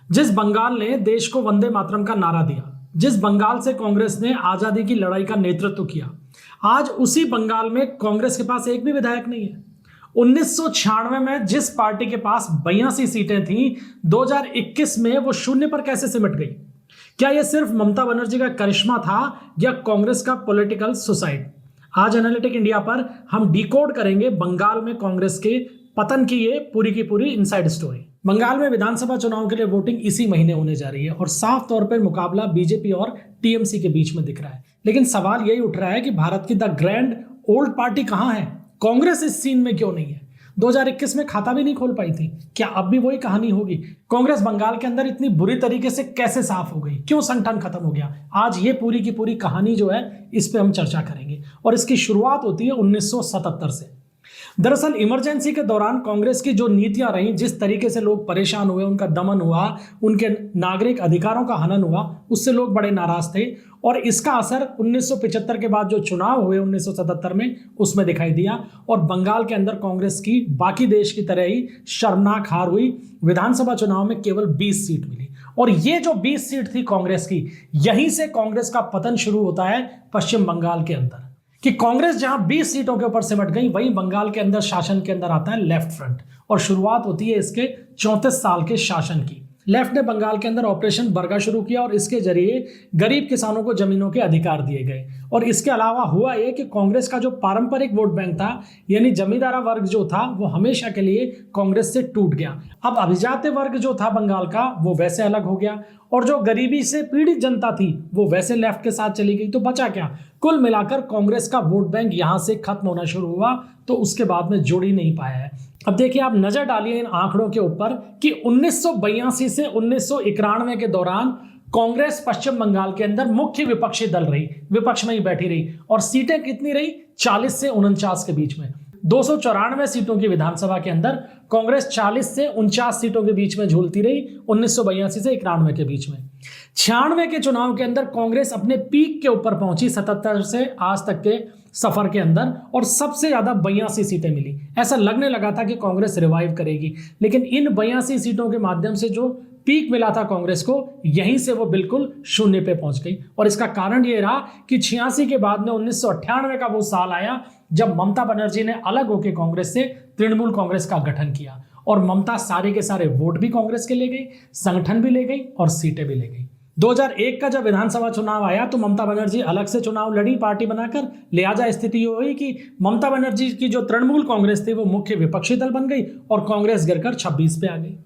जिस बंगाल ने देश को वंदे मातरम का नारा दिया, जिस बंगाल से कांग्रेस ने आजादी की लड़ाई का नेतृत्व किया, आज उसी बंगाल में कांग्रेस के पास एक भी विधायक नहीं है। 1996 में जिस पार्टी के पास 82 सीटें थीं, 2021 में वो शून्य पर कैसे सिमट गई? क्या यह सिर्फ ममता बनर्जी का करिश्मा था या कांग्रेस का पॉलिटिकल सुसाइड? आज एनालिटिक इंडिया पर हम डिकोड करेंगे बंगाल में कांग्रेस के पतन की ये पूरी की पूरी इनसाइड स्टोरी। बंगाल में विधानसभा चुनाव के लिए वोटिंग इसी महीने होने जा रही है और साफ तौर पर मुकाबला बीजेपी और टीएमसी के बीच में दिख रहा है। लेकिन सवाल यही उठ रहा है कि भारत की द ग्रैंड ओल्ड पार्टी कहां है? कांग्रेस इस सीन में क्यों नहीं है? 2021 में खाता भी नहीं खोल पाई थी, क्या अब भी वही कहानी होगी? कांग्रेस बंगाल के अंदर इतनी बुरी तरीके से कैसे साफ हो गई? क्यों संगठन खत्म हो गया? आज ये पूरी की पूरी कहानी जो है, इस पे हम चर्चा करेंगे और इसकी शुरुआत होती है 1977 से। दरअसल इमरजेंसी के दौरान कांग्रेस की जो नीतियां रही, जिस तरीके से लोग परेशान हुए, उनका दमन हुआ, उनके नागरिक अधिकारों का हनन हुआ, उससे लोग बड़े नाराज थे और इसका असर 1975 के बाद जो चुनाव हुए 1977 में, उसमें दिखाई दिया और बंगाल के अंदर कांग्रेस की बाकी देश की तरह ही शर्मनाक हार हुई। विधानसभा चुनाव में केवल 20 सीट मिली और ये जो 20 सीट थी कांग्रेस की, यहीं से कांग्रेस का पतन शुरू होता है पश्चिम बंगाल के अंदर। कि कांग्रेस जहां 20 सीटों के ऊपर सिमट गई, वहीं बंगाल के अंदर शासन के अंदर आता है लेफ्ट फ्रंट और शुरुआत होती है इसके 34 साल के शासन की। लेफ्ट ने बंगाल के अंदर ऑपरेशन बरगा शुरू किया और इसके जरिए गरीब किसानों को जमीनों के अधिकार दिए गए। और इसके अलावा हुआ यह कि कांग्रेस का जो पारंपरिक वोट बैंक था, यानी जमींदारा वर्ग जो था, वो हमेशा के लिए कांग्रेस से टूट गया। अब अभिजात वर्ग जो था बंगाल का, वो वैसे अलग हो गया और जो गरीबी से पीड़ित जनता थी, वो वैसे लेफ्ट के साथ चली गई। तो बचा क्या? कुल मिलाकर कांग्रेस का वोट बैंक यहां से खत्म होना शुरू हुआ, तो उसके बाद में जुड़ ही नहीं पाया है। अब देखिए, आप नजर डालिए इन आंकड़ों के ऊपर कि 1982 से 1991 के दौरान कांग्रेस पश्चिम बंगाल के अंदर मुख्य विपक्षी दल रही, विपक्ष में ही बैठी रही और सीटें कितनी रही? 40 से 49 के बीच में। 294 सीटों की विधानसभा के अंदर कांग्रेस 40 से 49 सीटों के बीच में झूलती रही 1982 से 91 के बीच में। 96 के चुनाव के अंदर कांग्रेस अपने पीक के ऊपर पहुंची 77 से आज तक के सफर के अंदर और सबसे ज्यादा 82 सीटें मिली। ऐसा लगने लगा था कि कांग्रेस रिवाइव करेगी, लेकिन इन 82 सीटों के माध्यम से जो पीक मिला था कांग्रेस को, यहीं से वो बिल्कुल शून्य पे पहुंच गई। और इसका कारण ये रहा कि 86 के बाद में 1998 का वो साल आया जब ममता बनर्जी ने अलग होकर कांग्रेस से तृणमूल कांग्रेस का गठन किया और ममता सारे के सारे वोट भी कांग्रेस के ले गई, संगठन भी ले गई और सीटें भी ले गई। 2001 का जब विधानसभा चुनाव आया तो ममता बनर्जी अलग से चुनाव लड़ी पार्टी बनाकर, लिहाजा स्थिति हुई कि ममता बनर्जी की जो तृणमूल कांग्रेस थी वो मुख्य विपक्षी दल बन गई और कांग्रेस गिरकर 26 पे आ गई।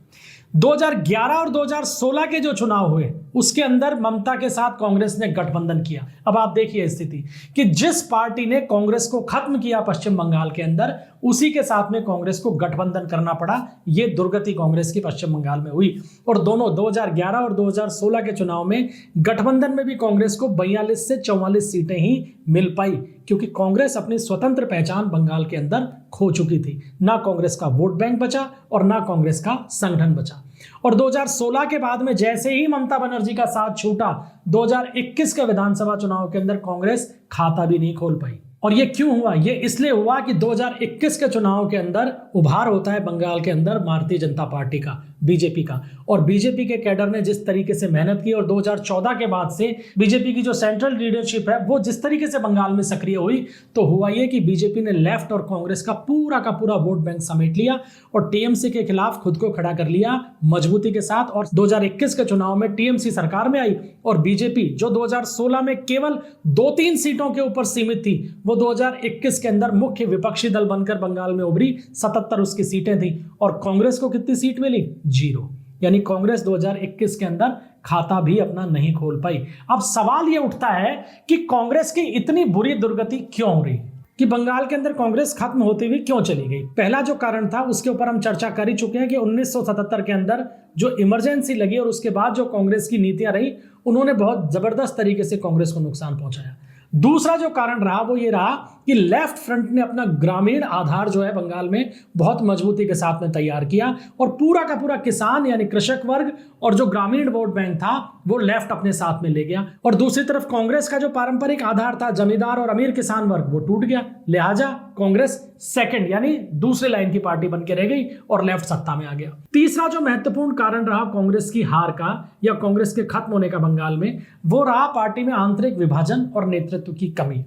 2011 और 2016 के जो चुनाव हुए, उसके अंदर ममता के साथ कांग्रेस ने गठबंधन किया। अब आप देखिए स्थिति कि जिस पार्टी ने कांग्रेस को खत्म किया पश्चिम बंगाल के अंदर, उसी के साथ में कांग्रेस को गठबंधन करना पड़ा। ये दुर्गति कांग्रेस की पश्चिम बंगाल में हुई और दोनों 2011 और 2016 के चुनाव में गठबंधन में भी कांग्रेस को 42 से 44 सीटें ही मिल पाई, क्योंकि कांग्रेस अपनी स्वतंत्र पहचान बंगाल के अंदर खो चुकी थी। ना कांग्रेस का वोट बैंक बचा और ना कांग्रेस का संगठन बचा। और 2016 के बाद में जैसे ही ममता बनर्जी का साथ छूटा, 2021 के विधानसभा चुनाव के अंदर कांग्रेस खाता भी नहीं खोल पाई। और ये क्यों हुआ? ये इसलिए हुआ कि 2021 के चुनाव के अंदर उभार होता है बंगाल के अंदर भारतीय जनता पार्टी का, बीजेपी का, और बीजेपी के कैडर ने जिस तरीके से मेहनत की और 2014 के बाद से बीजेपी की जो सेंट्रल लीडरशिप है वो जिस तरीके से बंगाल में सक्रिय हुई, तो हुआ ये कि बीजेपी ने लेफ्ट और कांग्रेस का पूरा वोट बैंक समेट लिया और टीएमसी के खिलाफ खुद को खड़ा कर लिया मजबूती के साथ। और 2021 के चुनाव में टीएमसी सरकार में आई और बीजेपी जो 2016 में केवल 2-3 सीटों के ऊपर सीमित थी, वो 2021 के अंदर मुख्य विपक्षी दल बनकर बंगाल में उभरी। 77 उसकी सीटें थी और कांग्रेस को कितनी सीट मिली? 0। यानी कांग्रेस 2021 के अंदर खाता भी अपना नहीं खोल पाई। अब सवाल यह उठता है कि कांग्रेस की इतनी बुरी दुर्गति क्यों हो रही, कि बंगाल के अंदर कांग्रेस खत्म होती हुई क्यों चली गई? पहला जो कारण था उसके ऊपर हम चर्चा कर ही चुके हैं कि 1977 के अंदर जो इमरजेंसी लगी और उसके बाद जो कांग्रेस की नीतियां रही, उन्होंने बहुत जबरदस्त तरीके से कांग्रेस को नुकसान पहुंचाया। दूसरा जो कारण रहा वो ये रहा कि लेफ्ट फ्रंट ने अपना ग्रामीण आधार जो है बंगाल में बहुत मजबूती के साथ में तैयार किया और पूरा का पूरा किसान यानी कृषक वर्ग और जो ग्रामीण वोट बैंक था वो लेफ्ट अपने साथ में ले गया। और दूसरी तरफ कांग्रेस का जो पारंपरिक आधार था, जमींदार और अमीर किसान वर्ग, वो टूट गया। लिहाजा कांग्रेस सेकंड यानी दूसरे लाइन की पार्टी बन के रह गई और लेफ्ट सत्ता में आ गया। तीसरा जो महत्वपूर्ण कारण रहा कांग्रेस की हार का या कांग्रेस के खत्म होने का बंगाल में, वो रहा पार्टी में आंतरिक विभाजन और नेतृत्व की कमी।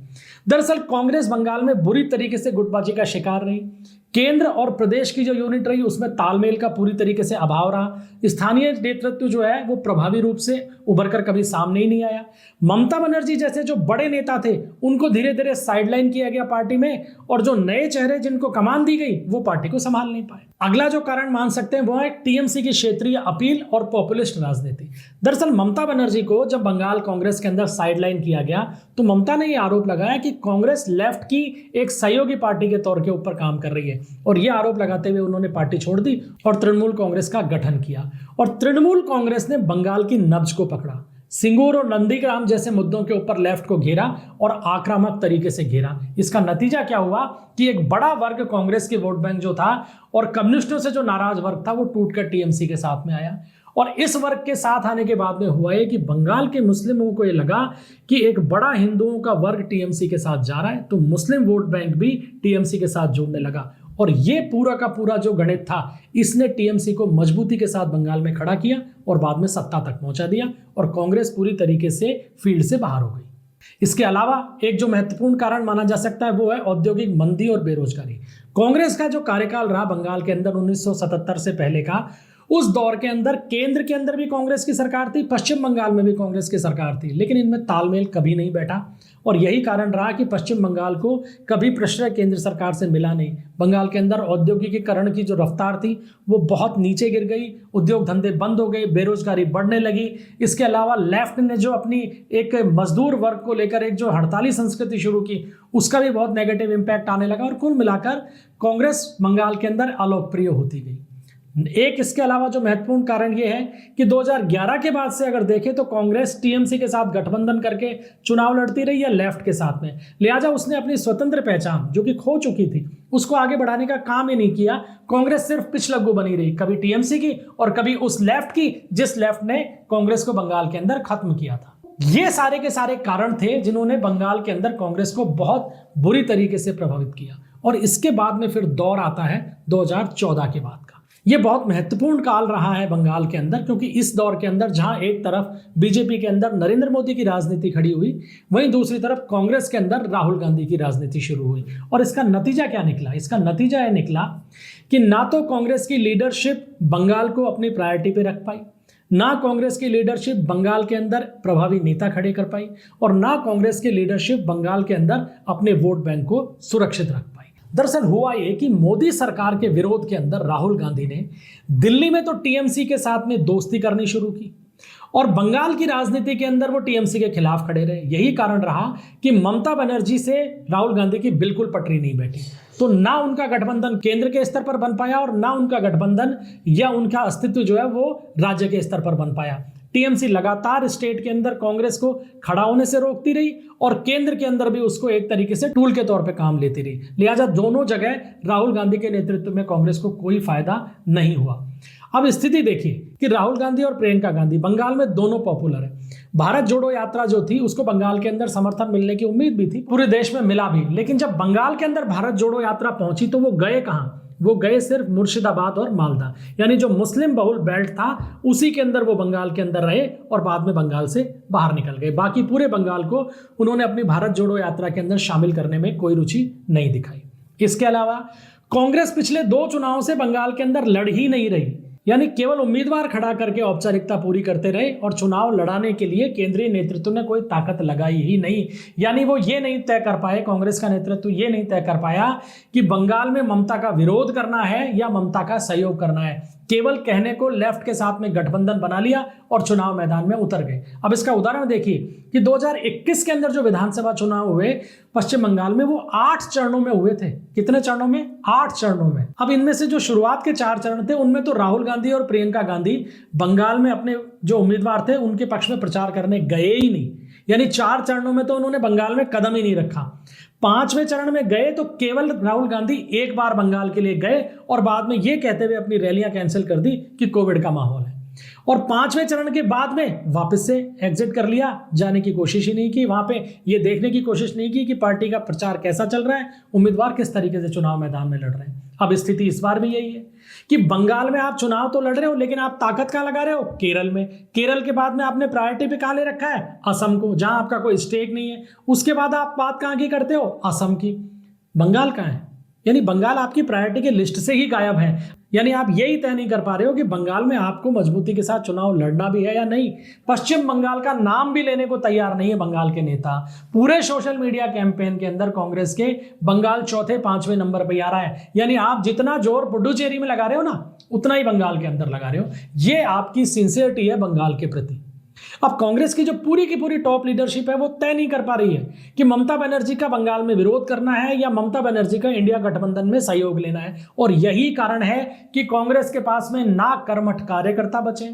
दरअसल कांग्रेस बंगाल में बुरी तरीके से गुटबाजी का शिकार रही। केंद्र और प्रदेश की जो यूनिट रही उसमें तालमेल का पूरी तरीके से अभाव रहा। स्थानीय नेतृत्व जो है वो प्रभावी रूप से उभरकर कभी सामने ही नहीं आया। ममता बनर्जी जैसे जो बड़े नेता थे उनको धीरे धीरे साइडलाइन किया गया पार्टी में, और जो नए चेहरे जिनको कमान दी गई वो पार्टी को संभाल नहीं पाए। अगला जो कारण मान सकते हैं वो है टीएमसी की क्षेत्रीय अपील और पॉपुलिस्ट राजनीति। दरअसल ममता बनर्जी को जब बंगाल कांग्रेस के अंदर साइडलाइन किया गया तो ममता ने यह आरोप लगाया कि कांग्रेस लेफ्ट की एक सहयोगी पार्टी के तौर के ऊपर काम कर रही है, और यह आरोप लगाते हुए उन्होंने पार्टी छोड़ दी और तृणमूल कांग्रेस का गठन किया। और तृणमूल कांग्रेस ने बंगाल की नब्ज को पकड़ा, सिंगूर और नंदीग्राम जैसे मुद्दों के ऊपर लेफ्ट को घेरा और आक्रामक तरीके से घेरा। इसका नतीजा क्या हुआ कि एक बड़ा वर्ग कांग्रेस के वोट बैंक जो था और कम्युनिस्टों से जो नाराज वर्ग था वो टूटकर टीएमसी के साथ में आया। और इस वर्ग के साथ आने के बाद में हुआ है कि बंगाल के मुस्लिमों को ये लगा कि एक बड़ा हिंदुओं का वर्ग टीएमसी के साथ जा रहा है, तो मुस्लिम वोट बैंक भी टीएमसी के साथ जुड़ने लगा। और ये पूरा का पूरा जो गणित था इसने टीएमसी को मजबूती के साथ बंगाल में खड़ा किया और बाद में सत्ता तक पहुंचा दिया, और कांग्रेस पूरी तरीके से फील्ड से बाहर हो गई। इसके अलावा एक जो महत्वपूर्ण कारण माना जा सकता है वो है औद्योगिक मंदी और बेरोजगारी। कांग्रेस का जो कार्यकाल रहा बंगाल के अंदर 1977 से पहले का, उस दौर के अंदर केंद्र के अंदर भी कांग्रेस की सरकार थी, पश्चिम बंगाल में भी कांग्रेस की सरकार थी, लेकिन इनमें तालमेल कभी नहीं बैठा। और यही कारण रहा कि पश्चिम बंगाल को कभी प्रश्रय केंद्र सरकार से मिला नहीं। बंगाल के अंदर औद्योगिकीकरण की जो रफ्तार थी वो बहुत नीचे गिर गई, उद्योग धंधे बंद हो गए, बेरोजगारी बढ़ने लगी। इसके अलावा लेफ्ट ने जो अपनी एक मजदूर वर्ग को लेकर एक जो हड़ताली संस्कृति शुरू की, उसका भी बहुत नेगेटिव इम्पैक्ट आने लगा, और कुल मिलाकर कांग्रेस बंगाल के अंदर अलोकप्रिय होती गई। एक इसके अलावा जो महत्वपूर्ण कारण ये है कि 2011 के बाद से अगर देखें तो कांग्रेस टीएमसी के साथ गठबंधन करके चुनाव लड़ती रही है लेफ्ट के साथ में। लिहाजा उसने अपनी स्वतंत्र पहचान जो कि खो चुकी थी उसको आगे बढ़ाने का काम ही नहीं किया। कांग्रेस सिर्फ पिछलग्गू बनी रही, कभी टीएमसी की और कभी उस लेफ्ट की जिस लेफ्ट ने कांग्रेस को बंगाल के अंदर खत्म किया था। ये सारे के सारे कारण थे जिन्होंने बंगाल के अंदर कांग्रेस को बहुत बुरी तरीके से प्रभावित किया। और इसके बाद में फिर दौर आता है 2014 के बाद का। ये बहुत महत्वपूर्ण काल रहा है बंगाल के अंदर, क्योंकि इस दौर के अंदर जहां एक तरफ बीजेपी के अंदर नरेंद्र मोदी की राजनीति खड़ी हुई, वहीं दूसरी तरफ कांग्रेस के अंदर राहुल गांधी की राजनीति शुरू हुई। और इसका नतीजा क्या निकला? इसका नतीजा यह निकला कि ना तो कांग्रेस की लीडरशिप बंगाल को अपनी प्रायोरिटी पे रख पाई, ना कांग्रेस की लीडरशिप बंगाल के अंदर प्रभावी नेता खड़े कर पाई, और ना कांग्रेस की लीडरशिप बंगाल के अंदर अपने वोट बैंक को सुरक्षित रख पाई। दरअसल हुआ ये कि मोदी सरकार के विरोध के अंदर राहुल गांधी ने दिल्ली में तो टीएमसी के साथ में दोस्ती करनी शुरू की, और बंगाल की राजनीति के अंदर वो टीएमसी के खिलाफ खड़े रहे। यही कारण रहा कि ममता बनर्जी से राहुल गांधी की बिल्कुल पटरी नहीं बैठी। तो ना उनका गठबंधन केंद्र के स्तर पर बन पाया, और ना उनका गठबंधन या उनका अस्तित्व जो है वो राज्य के स्तर पर बन पाया। टीएमसी लगातार स्टेट के अंदर कांग्रेस को खड़ा होने से रोकती रही, और केंद्र के अंदर भी उसको एक तरीके से टूल के तौर पे काम लेती रही। लिहाजा दोनों जगह राहुल गांधी के नेतृत्व में कांग्रेस को कोई फायदा नहीं हुआ। अब स्थिति देखिए कि राहुल गांधी और प्रियंका गांधी बंगाल में दोनों पॉपुलर है। भारत जोड़ो यात्रा जो थी उसको बंगाल के अंदर समर्थन मिलने की उम्मीद भी थी, पूरे देश में मिला भी, लेकिन जब बंगाल के अंदर भारत जोड़ो यात्रा पहुंची तो वो गए कहां? वो गए सिर्फ मुर्शिदाबाद और मालदा, यानी जो मुस्लिम बहुल बेल्ट था उसी के अंदर वो बंगाल के अंदर रहे और बाद में बंगाल से बाहर निकल गए। बाकी पूरे बंगाल को उन्होंने अपनी भारत जोड़ो यात्रा के अंदर शामिल करने में कोई रुचि नहीं दिखाई। इसके अलावा कांग्रेस पिछले 2 चुनावों से बंगाल के अंदर लड़ ही नहीं रही, यानी केवल उम्मीदवार खड़ा करके औपचारिकता पूरी करते रहे, और चुनाव लड़ाने के लिए केंद्रीय नेतृत्व ने कोई ताकत लगाई ही नहीं। यानी वो ये नहीं तय कर पाए, कांग्रेस का नेतृत्व ये नहीं तय कर पाया कि बंगाल में ममता का विरोध करना है या ममता का सहयोग करना है। केवल कहने को लेफ्ट के साथ में गठबंधन बना लिया और चुनाव मैदान में उतर गए। अब इसका उदाहरण देखिए कि 2021 के अंदर जो विधानसभा चुनाव हुए पश्चिम बंगाल में, वो 8 चरणों में हुए थे। कितने चरणों में? 8 चरणों में। अब इनमें से जो शुरुआत के 4 चरण थे उनमें तो राहुल गांधी और प्रियंका गांधी बंगाल में अपने जो उम्मीदवार थे उनके पक्ष में प्रचार करने गए ही नहीं, यानी 4 चरणों में तो उन्होंने बंगाल में कदम ही नहीं रखा। 5वें चरण में गए तो केवल राहुल गांधी एक बार बंगाल के लिए गए और बाद में ये कहते हुए अपनी रैलियां कैंसिल कर दी कि कोविड का माहौल है। और 5वें चरण के बाद में वापस से एग्जिट कर लिया, जाने की कोशिश ही नहीं की, वहां पे ये देखने की कोशिश नहीं की कि पार्टी का प्रचार कैसा चल रहा है, उम्मीदवार किस तरीके से चुनाव मैदान में लड़ रहे हैं। अब स्थिति इस बार भी यही है कि बंगाल में आप चुनाव तो लड़ रहे हो, लेकिन आप ताकत कहां लगा रहे हो? केरल में। केरल के बाद में आपने प्रायोरिटी पे कहां ले रखा है? असम को, जहां आपका कोई स्टेक नहीं है। उसके बाद आप बात कहां की करते हो? असम की। बंगाल कहां है? यानी बंगाल आपकी प्रायोरिटी की लिस्ट से ही गायब है। यानी आप यही तय नहीं कर पा रहे हो कि बंगाल में आपको मजबूती के साथ चुनाव लड़ना भी है या नहीं। पश्चिम बंगाल का नाम भी लेने को तैयार नहीं है बंगाल के नेता। पूरे सोशल मीडिया कैंपेन के अंदर कांग्रेस के बंगाल चौथे 5वें नंबर पर आ रहा है। यानी आप जितना जोर पुडुचेरी में लगा रहे हो ना, उतना ही बंगाल के अंदर लगा रहे हो। ये आपकी सिंसियरिटी है बंगाल के प्रति। अब कांग्रेस की जो पूरी की पूरी टॉप लीडरशिप है वो तय नहीं कर पा रही है कि ममता बनर्जी का बंगाल में विरोध करना है या ममता बनर्जी का इंडिया गठबंधन में सहयोग लेना है। और यही कारण है कि कांग्रेस के पास में ना कर्मठ कार्यकर्ता बचे,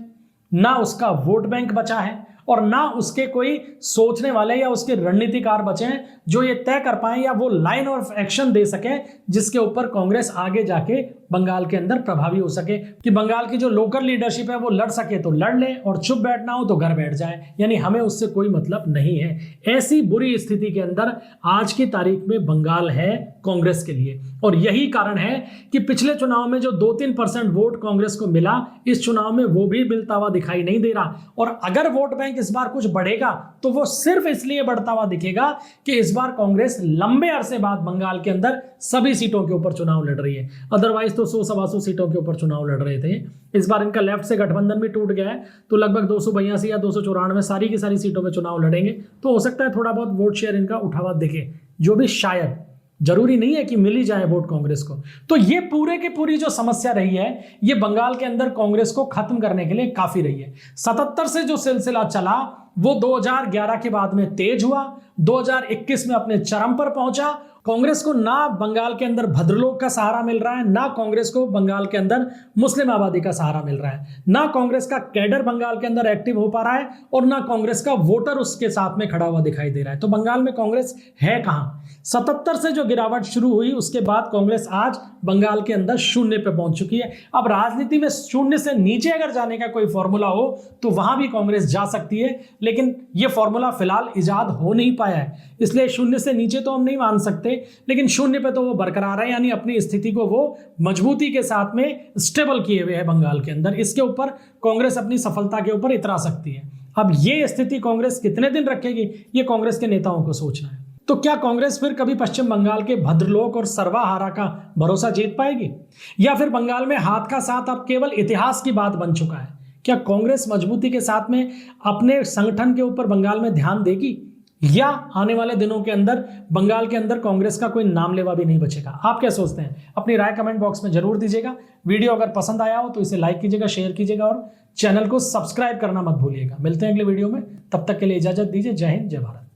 ना उसका वोट बैंक बचा है, और ना उसके कोई सोचने वाले या उसके रणनीतिकार बचे हैं जो ये तय कर पाए या वो लाइन ऑफ एक्शन दे सके जिसके ऊपर कांग्रेस आगे जाके बंगाल के अंदर प्रभावी हो सके, कि बंगाल की जो लोकल लीडरशिप है वो लड़ सके तो लड़ ले और चुप बैठना हो तो घर बैठ जाए, यानी हमें उससे कोई मतलब नहीं है। ऐसी बुरी स्थिति के अंदर आज की तारीख में बंगाल है कांग्रेस के लिए। और यही कारण है कि पिछले चुनाव में जो 2-3% वोट कांग्रेस को मिला, इस चुनाव में वो भी मिलता हुआ दिखाई नहीं दे रहा। और अगर वोट बैंक इस बार कुछ बढ़ेगा तो वो सिर्फ इसलिए बढ़ता हुआ दिखेगा कि इस बार कांग्रेस लंबे अरसे बाद बंगाल के अंदर सभी सीटों के ऊपर चुनाव लड़ रही है। अदरवाइज तो 100-125 सीटों के ऊपर चुनाव लड़ रहे थे। इस बार इनका लेफ्ट से गठबंधन भी टूट गया है, तो लगभग 282 या 294 सारी की सारी सीटों में चुनाव लड़ेंगे। तो हो सकता है थोड़ा बहुत वोट शेयर इनका उठा हुआ दिखे, जो भी शायद, जरूरी नहीं है कि मिल ही जाए वोट कांग्रेस को। तो ये पूरे की पूरी जो समस्या रही है, ये बंगाल के अंदर कांग्रेस को खत्म करने के लिए काफी रही है। 77 से जो सिलसिला चला वो 2011 के बाद में तेज हुआ, 2021 में अपने चरम पर पहुंचा। कांग्रेस को ना बंगाल के अंदर भद्रलोक का सहारा मिल रहा है, ना कांग्रेस को बंगाल के अंदर मुस्लिम आबादी का सहारा मिल रहा है, ना कांग्रेस का कैडर बंगाल के अंदर एक्टिव हो पा रहा है, और ना कांग्रेस का वोटर उसके साथ में खड़ा हुआ दिखाई दे रहा है। तो बंगाल में कांग्रेस है कहां? 77 से जो गिरावट शुरू हुई उसके बाद कांग्रेस आज बंगाल के अंदर 0 पे पहुंच चुकी है। अब राजनीति में 0 से नीचे अगर जाने का कोई फॉर्मूला हो तो वहां भी कांग्रेस जा सकती है, लेकिन यह फॉर्मूला फिलहाल इजाद हो नहीं पाया है। इसलिए 0 से नीचे तो हम नहीं मान सकते, लेकिन 0 पे तो वो बरकरार है, यानी अपनी स्थिति को वो मजबूती के साथ में स्टेबल किए हुए है बंगाल के अंदर। इसके ऊपर कांग्रेस अपनी सफलता के ऊपर इतरा सकती है। अब ये स्थिति कांग्रेस कितने दिन रखेगी, ये कांग्रेस के नेताओं को सोचना है। तो क्या कांग्रेस फिर कभी पश्चिम बंगाल के भद्रलोक और सर्वाहारा का भरोसा जीत पाएगी, या फिर बंगाल में हाथ का साथ अब केवल इतिहास की बात बन चुका है? क्या कांग्रेस मजबूती के साथ में अपने संगठन के ऊपर बंगाल में ध्यान देगी, या आने वाले दिनों के अंदर बंगाल के अंदर कांग्रेस का कोई नाम लेवा भी नहीं बचेगा? आप क्या सोचते हैं? अपनी राय कमेंट बॉक्स में जरूर दीजिएगा। वीडियो अगर पसंद आया हो तो इसे लाइक कीजिएगा, शेयर कीजिएगा और चैनल को सब्सक्राइब करना मत भूलिएगा। मिलते हैं अगले वीडियो में, तब तक के लिए इजाजत दीजिए। जय हिंद, जय भारत।